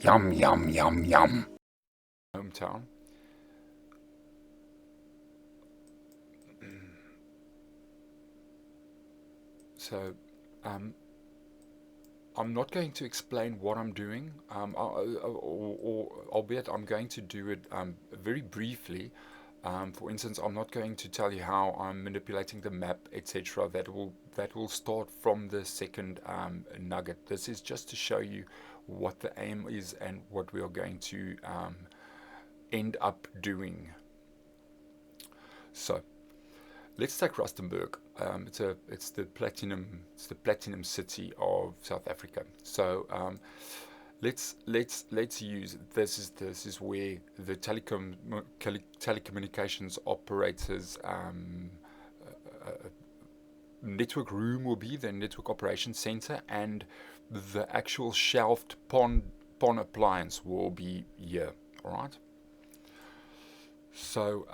Yum, yum, yum, yum. Hometown. So, um, I'm not going to explain what I'm doing, or albeit I'm going to do it very briefly. For instance, I'm not going to tell you how I'm manipulating the map, etc. That will start from the second nugget. This is just to show you what the aim is and what we are going to end up doing. So let's take Rustenburg. It's the platinum city of South Africa. So let's use this is where the telecommunications operators network room will be, the network operations center, and the actual shelved PON appliance will be here. All right. So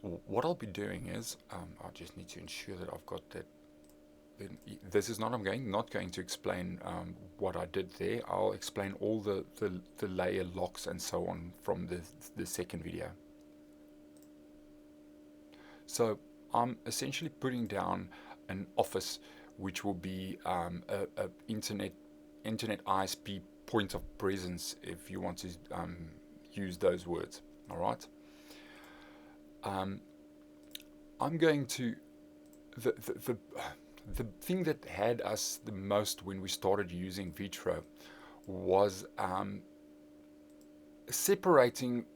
what I'll be doing is I just need to ensure that I've got that. This is not. I'm not going to explain what I did there. I'll explain all the layer locks and so on from the second video. So I'm essentially putting down an office which will be a internet ISP point of presence, if you want to use those words. All right. Um, I'm going to the thing that had us the most when we started using Vetro was separating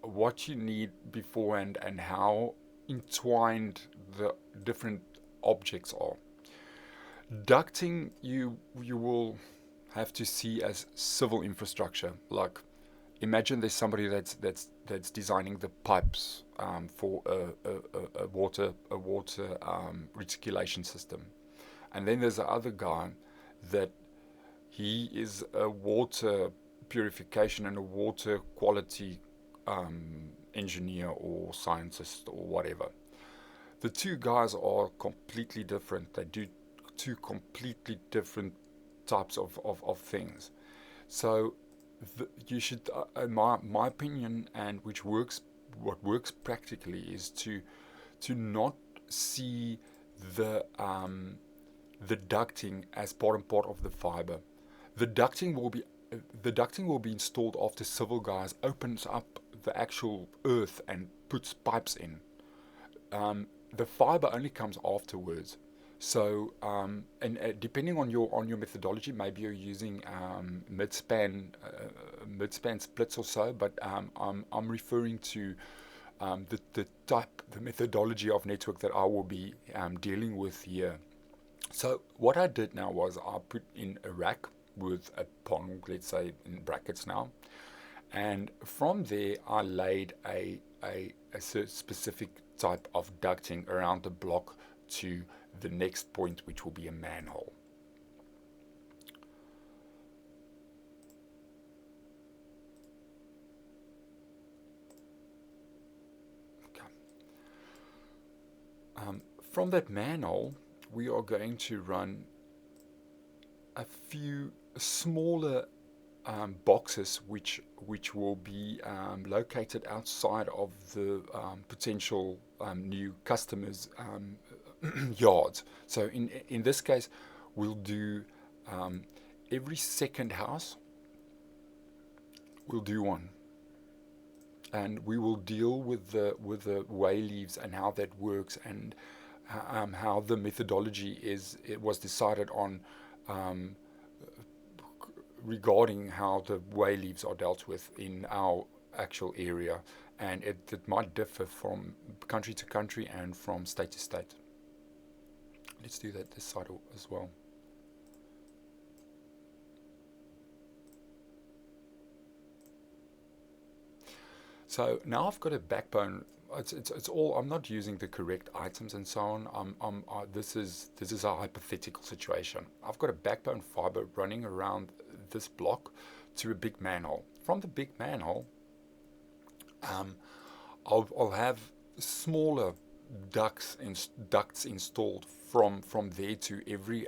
what you need beforehand and how entwined the different objects are. Ducting you will have to see as civil infrastructure. Like, imagine there's somebody that's designing the pipes for a water recirculation system, and then there's the other guy that he is a water purification and a water quality engineer or scientist or whatever. The two guys are completely different. They do two completely different types of things. So you should, in my opinion, and which works, what works practically is to not see the the ducting as part and part of the fiber. The ducting will be the ducting will be installed after civil guys opens up the actual earth and puts pipes in. The fiber only comes afterwards. So, and depending on your methodology, maybe you're using mid-span splits or so. But I'm referring to the methodology of network that I will be dealing with here. So what I did now was I put in a rack with a pong, let's say in brackets now, and from there I laid a specific type of ducting around the block to the next point, which will be a manhole. Okay. From that manhole, we are going to run a few smaller boxes which will be located outside of the potential new customers' yards. So in this case, we'll do every second house. We'll do one, and we will deal with the way leaves and how that works, and how the methodology it was decided on um, regarding how the way leaves are dealt with in our actual area, and it might differ from country to country and from state to state. Let's do that this side as well. So now I've got a backbone. It's all. I'm not using the correct items and so on. This is a hypothetical situation. I've got a backbone fiber running around this block to a big manhole. From the big manhole, um, I'll have smaller ducts installed from there to every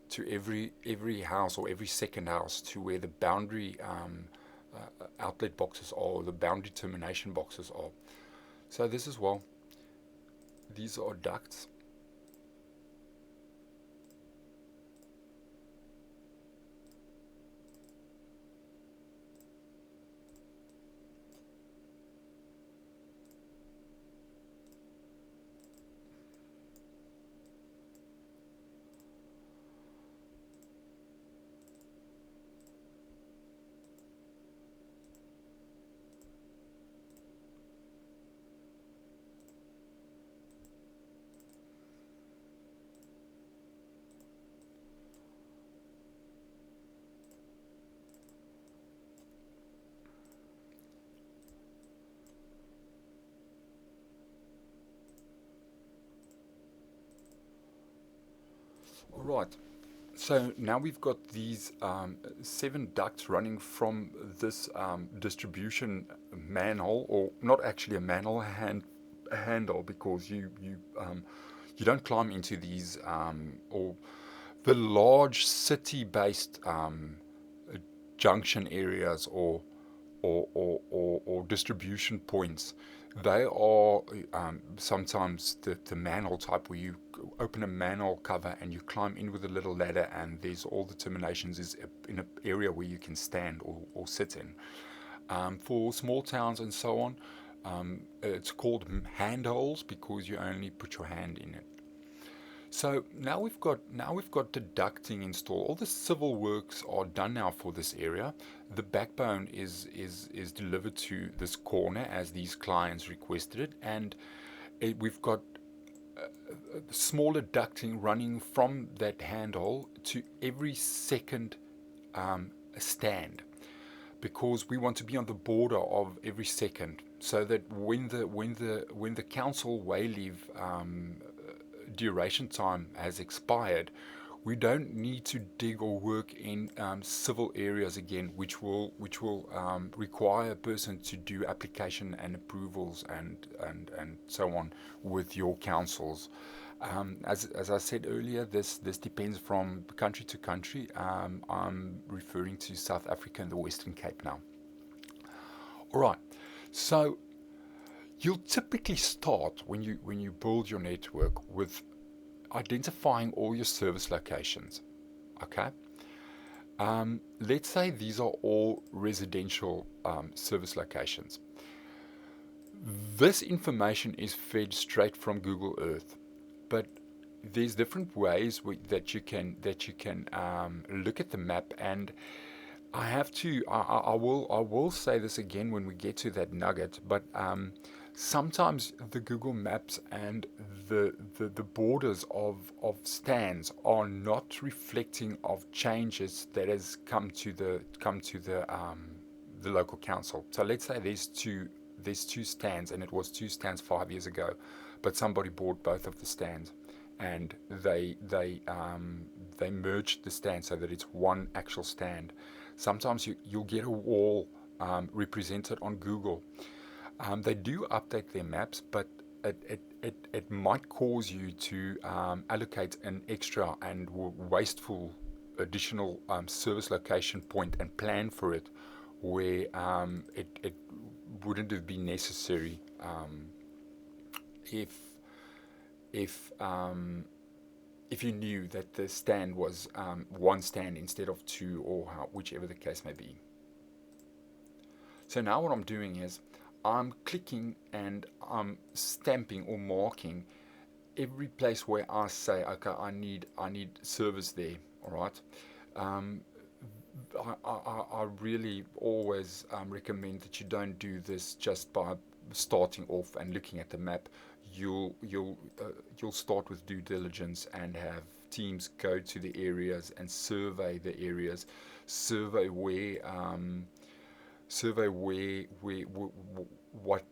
to every house or every second house to where the boundary outlet boxes are, or the boundary termination boxes are. So this as well, these are ducts. All right. So now we've got these 7 ducts running from this distribution manhole, or not actually a manhole, handle, because you don't climb into these, or the large city-based junction areas, or distribution points. They are sometimes the manhole type, where you open a manhole cover and you climb in with a little ladder, and there's all the terminations is in an area where you can stand or sit in. For small towns and so on, it's called handholds because you only put your hand in it. So now we've got the ducting installed. All the civil works are done now for this area. The backbone is delivered to this corner as these clients requested it, and we've got smaller ducting running from that handle to every second stand, because we want to be on the border of every second, so that when the council way leave duration time has expired, we don't need to dig or work in civil areas again, which will require a person to do application and approvals and so on with your councils. As I said earlier, this depends from country to country. I'm referring to South Africa and the Western Cape now. All right, so you'll typically start when you build your network with identifying all your service locations. Okay. Let's say these are all residential service locations. This information is fed straight from Google Earth, but there's different ways that you can look at the map. And I will say this again when we get to that nugget, but sometimes the Google Maps and the borders of stands are not reflecting of changes that has come to the local council. So let's say there's two stands, and it was 2 stands 5 years ago, but somebody bought both of the stands, and they merged the stands so that it's one actual stand. Sometimes you'll get a wall represented on Google. They do update their maps, but it might cause you to allocate an extra and wasteful additional service location point and plan for it, where it wouldn't have been necessary if if if you knew that the stand was one stand instead of two, or whichever the case may be. So now what I'm doing is I'm clicking and I'm stamping or marking every place where I say, okay, I need service there. All right. Um, I really always recommend that you don't do this just by starting off and looking at the map. You'll start with due diligence and have teams go to the areas and survey the areas, survey where what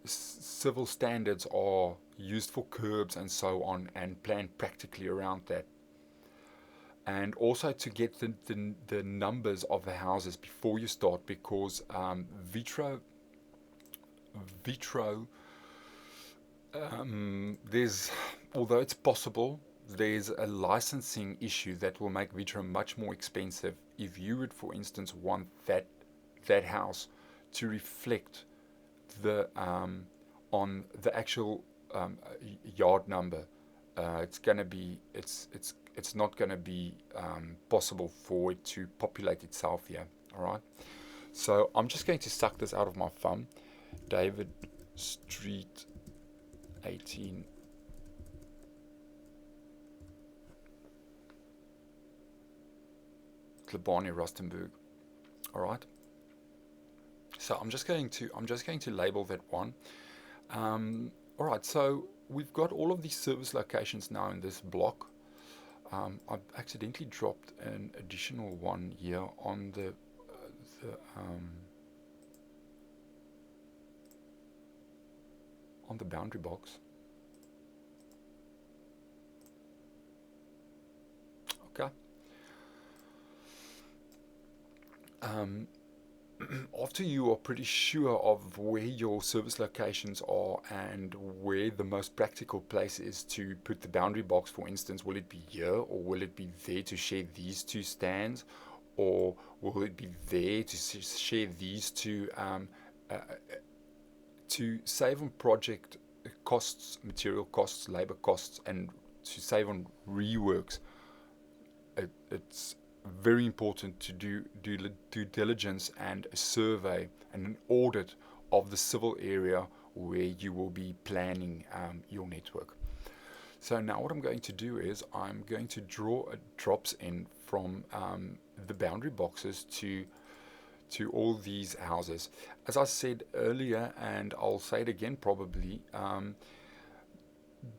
civil standards are used for curbs and so on, and plan practically around that. And also to get the numbers of the houses before you start, because Vitro, there's although it's possible, there's a licensing issue that will make Vetro much more expensive if you would, for instance, want that house to reflect the on the actual yard number. It's not going to be possible for it to populate itself here. All right. So I'm just going to suck this out of my thumb. David Street 18. Klebani Rustenburg. All right. So I'm just going to label that one. All right. So we've got all of these service locations now in this block. I've accidentally dropped an additional one here on the boundary box. Okay. After you are pretty sure of where your service locations are and where the most practical place is to put the boundary box, for instance, will it be here or will it be there to share these two stands, or will it be there to share these two to save on project costs, material costs, labor costs, and to save on reworks? It's very important to do due diligence and a survey and an audit of the civil area where you will be planning your network. So now what I'm going to do is I'm going to draw drops in from the boundary boxes to all these houses. As I said earlier, and I'll say it again probably,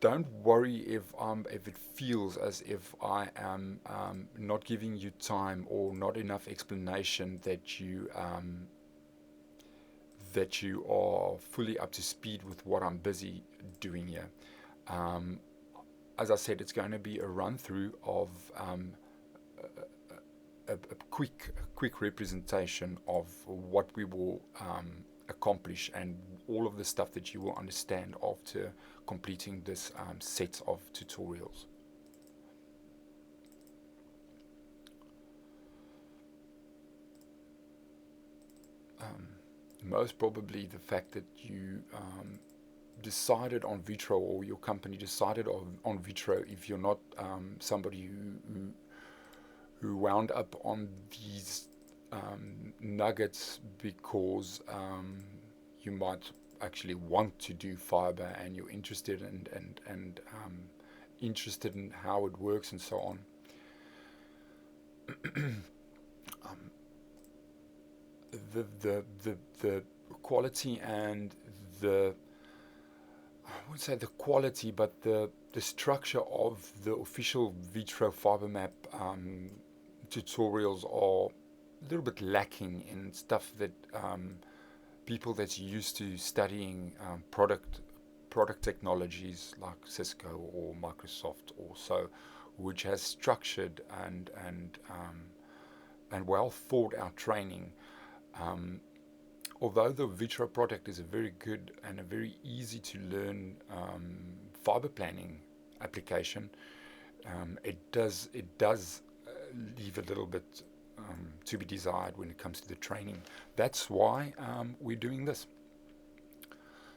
don't worry if it feels as if I am not giving you time or not enough explanation that you are fully up to speed with what I'm busy doing here. As I said, it's going to be a run through of a quick representation of what we will accomplish and all of the stuff that you will understand after completing this set of tutorials. Most probably the fact that you decided on Vetro, or your company decided on Vetro, if you're not somebody who wound up on these nuggets because you might actually want to do fiber and you're interested and interested in how it works and so on. The quality and I wouldn't say the quality, but the structure of the official Vetro fiber map tutorials are a little bit lacking in stuff that people that's used to studying product technologies like Cisco or Microsoft or so, which has structured and well thought out training. Although the Vetro product is a very good and a very easy to learn fiber planning application, it does leave a little bit to be desired when it comes to the training. That's why we're doing this.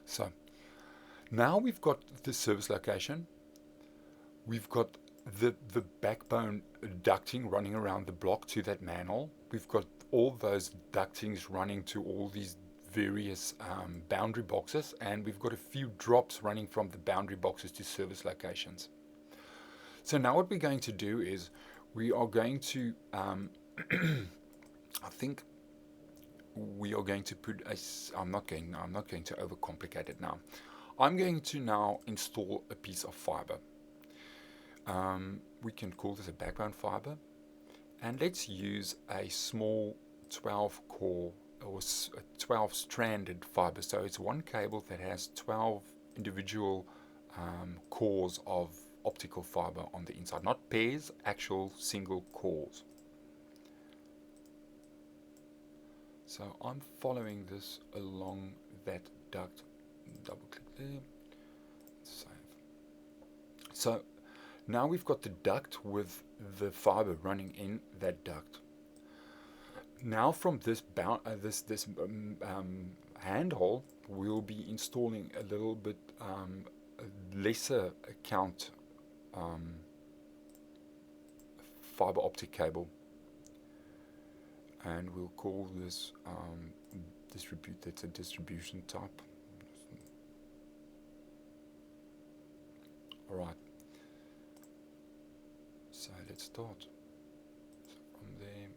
So now we've got the service location, we've got the backbone ducting running around the block to that manhole, we've got all those ductings running to all these various boundary boxes, and we've got a few drops running from the boundary boxes to service locations. So now what we're going to do is we are going to I think we are going to put I'm not going to overcomplicate it now. I'm going to now install a piece of fiber. We can call this a backbone fiber, and let's use a small 12 core or 12 stranded fiber. So it's one cable that has 12 individual cores of optical fiber on the inside, not pairs, actual single cores. So I'm following this along that duct. Double click there, save. So Now we've got the duct with the fiber running in that duct. Now from this handhole, we'll be installing a little bit lesser count fiber optic cable, and we'll call this that's a distribution type. Alright, so let's start. So from there,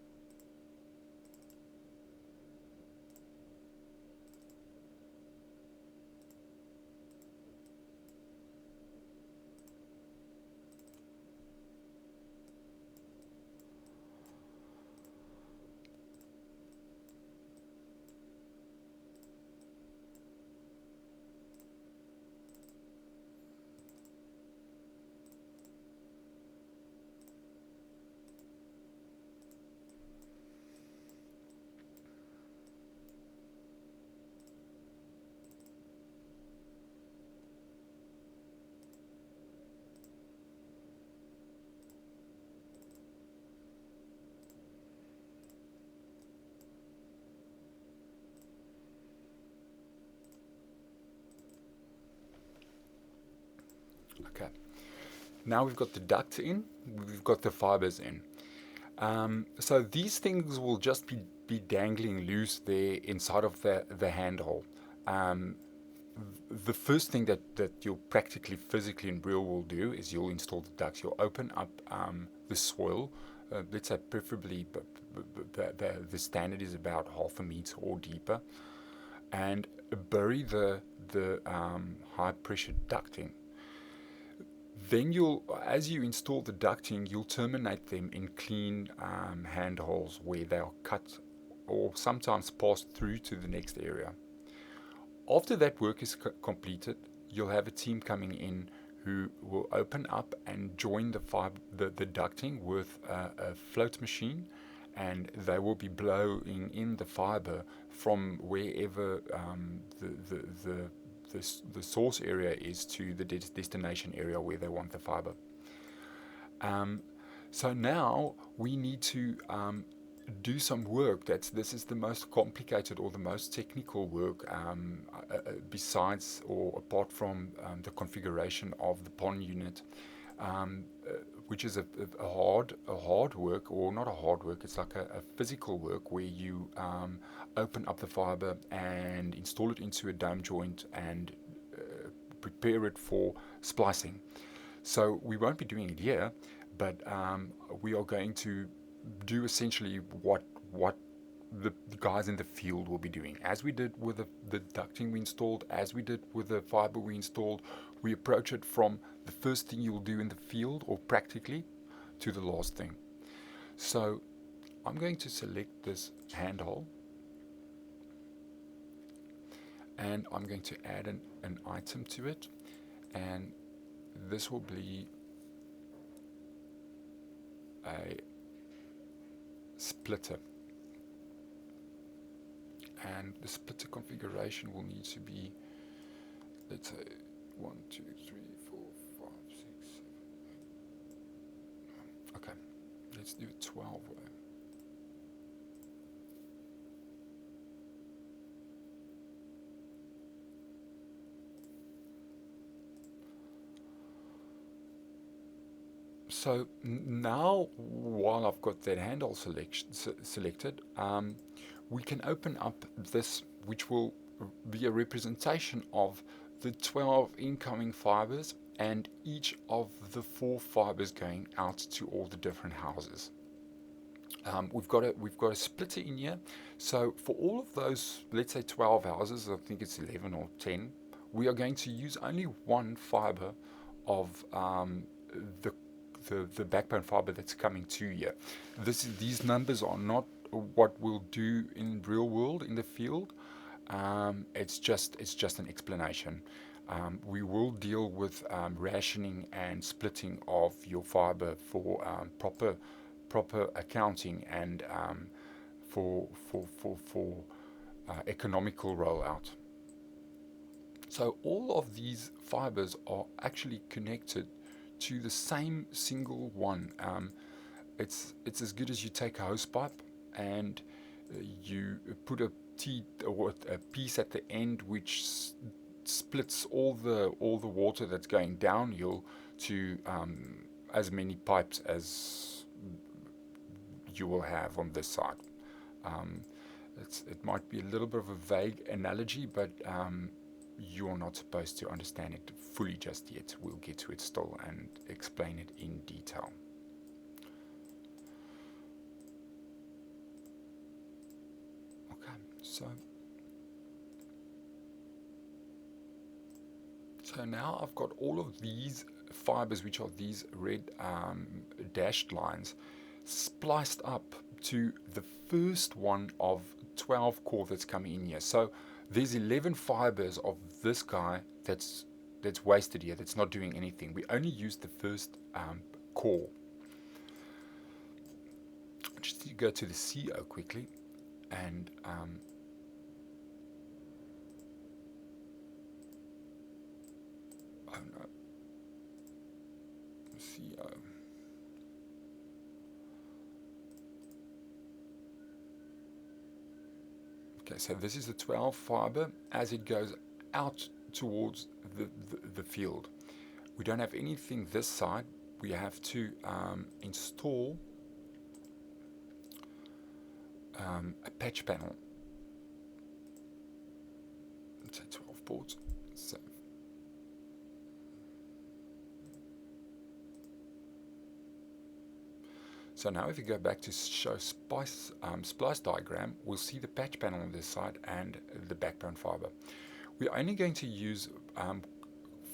okay. Now we've got the duct in, we've got the fibers in. So these things will just be dangling loose there inside of the handhole. Um, the first thing that you'll practically physically in real will do is you'll install the ducts. You'll open up the soil, let's say preferably, but the standard is about 1/2 meter or deeper, and bury the high pressure ducting. Then as you install the ducting, you'll terminate them in clean handholds where they'll cut or sometimes pass through to the next area. After that work is completed, you'll have a team coming in who will open up and join the ducting with a float machine, and they will be blowing in the fiber from wherever the source area is to the destination area where they want the fiber. So now we need to do some work. This is the most complicated or the most technical work besides or apart from the configuration of the PON unit, which is a hard work, or not a hard work, it's like a physical work where you open up the fiber and install it into a dome joint and prepare it for splicing. So we won't be doing it here, but we are going to do essentially what the guys in the field will be doing. As we did with the ducting we installed, as we did with the fiber we installed, we approach it from the first thing you'll do in the field, or practically, to the last thing. So I'm going to select this handhole, and I'm going to add an item to it, and this will be a splitter, and the splitter configuration will need to be, let's say, 1, 2, 3, 4, 5, 6, 7, 8. Okay, let's do it 12 way. So now, while I've got that handle selected, we can open up this, which will be a representation of the 12 incoming fibers and each of the 4 fibers going out to all the different houses. We've got a splitter in here, so for all of those, let's say 12 houses, I think it's 11 or 10, we are going to use only one fiber of the backbone fiber that's coming to here. These numbers are not what we'll do in real world in the field. It's just an explanation. We will deal with rationing and splitting of your fiber for proper accounting and for economical rollout. So all of these fibers are actually connected to the same single one. It's as good as you take a hose pipe and you put a T or a piece at the end which splits all the water that's going downhill to as many pipes as you will have on this side. Um, it might be a little bit of a vague analogy, but you're not supposed to understand it fully just yet. We'll get to it still and explain it in detail. Okay, so now I've got all of these fibers, which are these red dashed lines, spliced up to the first one of 12 core that's coming in here. So there's 11 fibers of this guy that's wasted here, that's not doing anything. We only use the first core. Just to go to the CO quickly, and oh no, CO. Okay, so this is the 12 fiber as it goes out towards the field. We don't have anything this side. We have to install a patch panel. Let's say 12 boards. So now if you go back to show splice diagram, we'll see the patch panel on this side and the backbone fiber. We're only going to use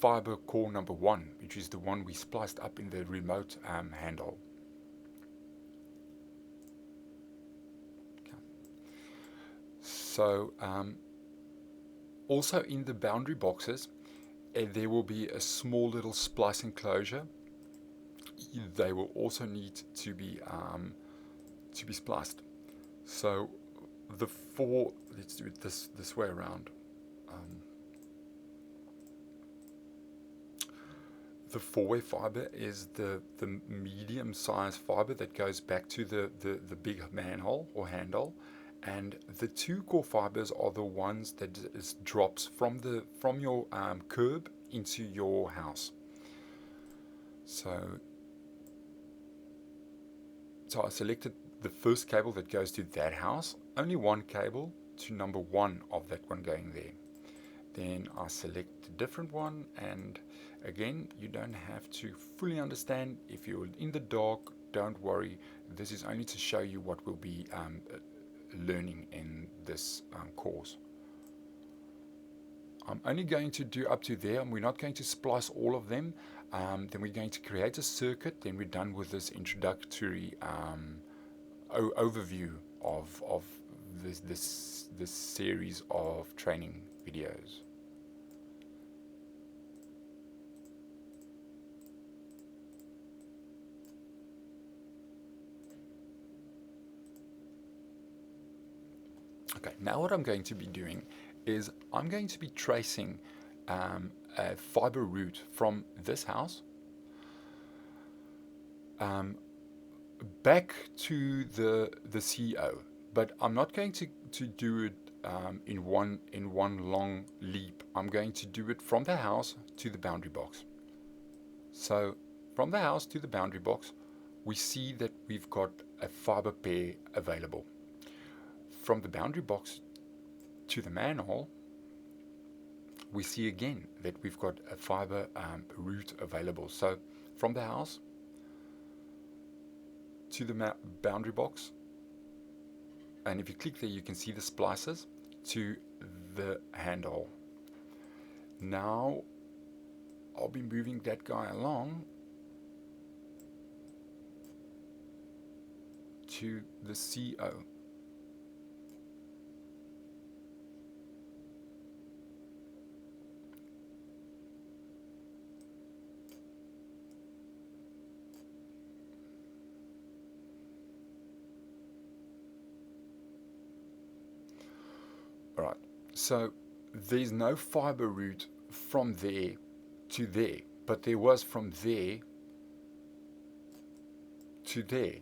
fiber core number 1, which is the one we spliced up in the remote handle. Okay. So also in the boundary boxes, there will be a small little splice enclosure. They will also need to be spliced. So the four, let's do it this way around. The 4-way fiber is the medium size fiber that goes back to the big manhole or handle, and the 2-core fibers are the ones that drops from your curb into your house. So I selected the first cable that goes to that house, only one cable to number 1 of that one going there. Then I select a different one, and again, you don't have to fully understand. If you're in the dark, don't worry. This is only to show you what we'll be learning in this course. I'm only going to do up to there, and we're not going to splice all of them. Then we're going to create a circuit. Then we're done with this introductory overview of this series of training videos. Okay, now what I'm going to be doing is I'm going to be tracing a fiber route from this house back to the CO, but I'm not going to do it in one long leap. I'm going to do it from the house to the boundary box. So from the house to the boundary box, we see that we've got a fiber pair available. From the boundary box to the manhole, we see again that we've got a fiber route available. So from the house to the boundary box, and if you click there, you can see the splices to the handle. Now I'll be moving that guy along to the CO. Alright, so there's no fiber route from there to there, but there was from there to there.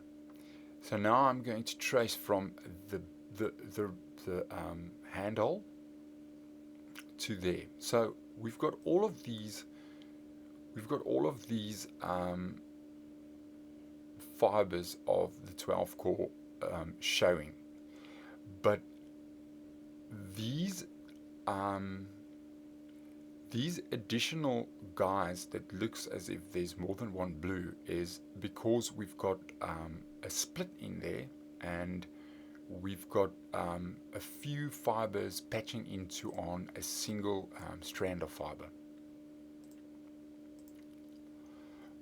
So now I'm going to trace from the handle to there. So we've got all of these fibers of the 12 core showing, but these additional guys that looks as if there's more than one blue is because we've got a split in there, and we've got a few fibers patching into on a single strand of fiber.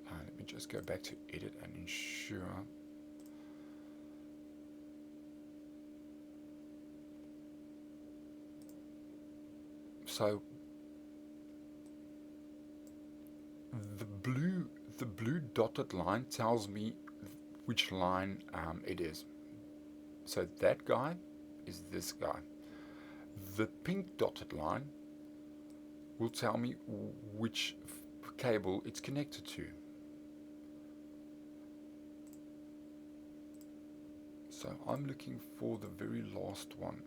Let me just go back to edit and ensure. So the blue dotted line tells me which line it is. So that guy is this guy. The pink dotted line will tell me which cable it's connected to. So I'm looking for the very last one.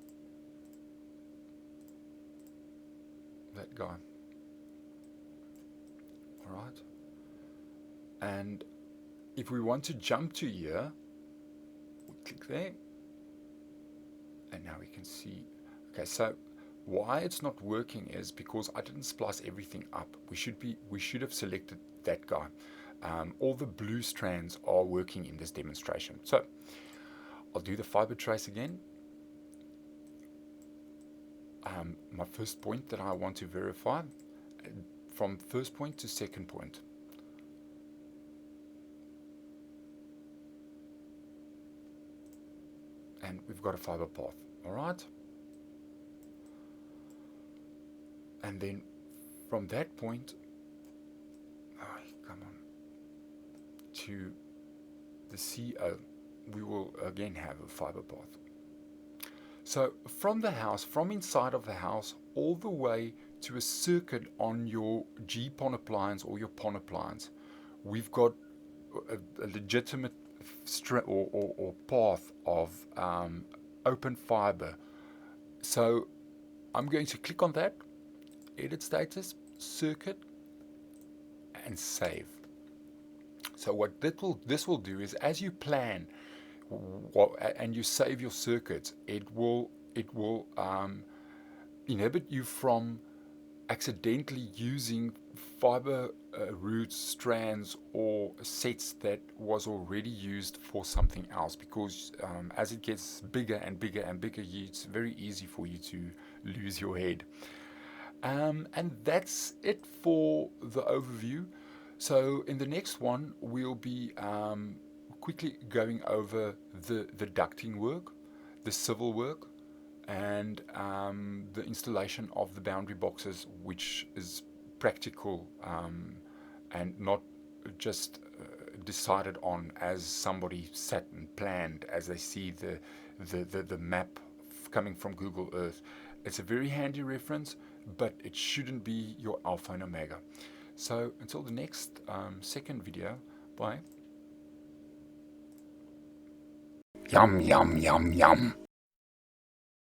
That guy. Alright. And if we want to jump to here, we click there. And now we can see. Okay, so why it's not working is because I didn't splice everything up. We should have selected that guy. All the blue strands are working in this demonstration. So I'll do the fiber trace again. My first point that I want to verify, from first point to second point. And we've got a fiber path, all right? And then from that point, to the CO, we will again have a fiber path. So from the house, from inside of the house, all the way to a circuit on your G-PON appliance or your PON appliance, we've got a legitimate or path of open fiber. So I'm going to click on that, edit status, circuit, and save. So what this will do is, as you plan and you save your circuits, it will inhibit you from accidentally using fiber roots, strands, or sets that was already used for something else, because as it gets bigger and bigger and bigger, it's very easy for you to lose your head. And that's it for the overview. So in the next one, we'll be quickly going over the ducting work, the civil work, and the installation of the boundary boxes, which is practical and not just decided on as somebody sat and planned as they see the map coming from Google Earth. It's a very handy reference, but it shouldn't be your alpha and omega. So until the next second video, bye. Yum, yum, yum, yum.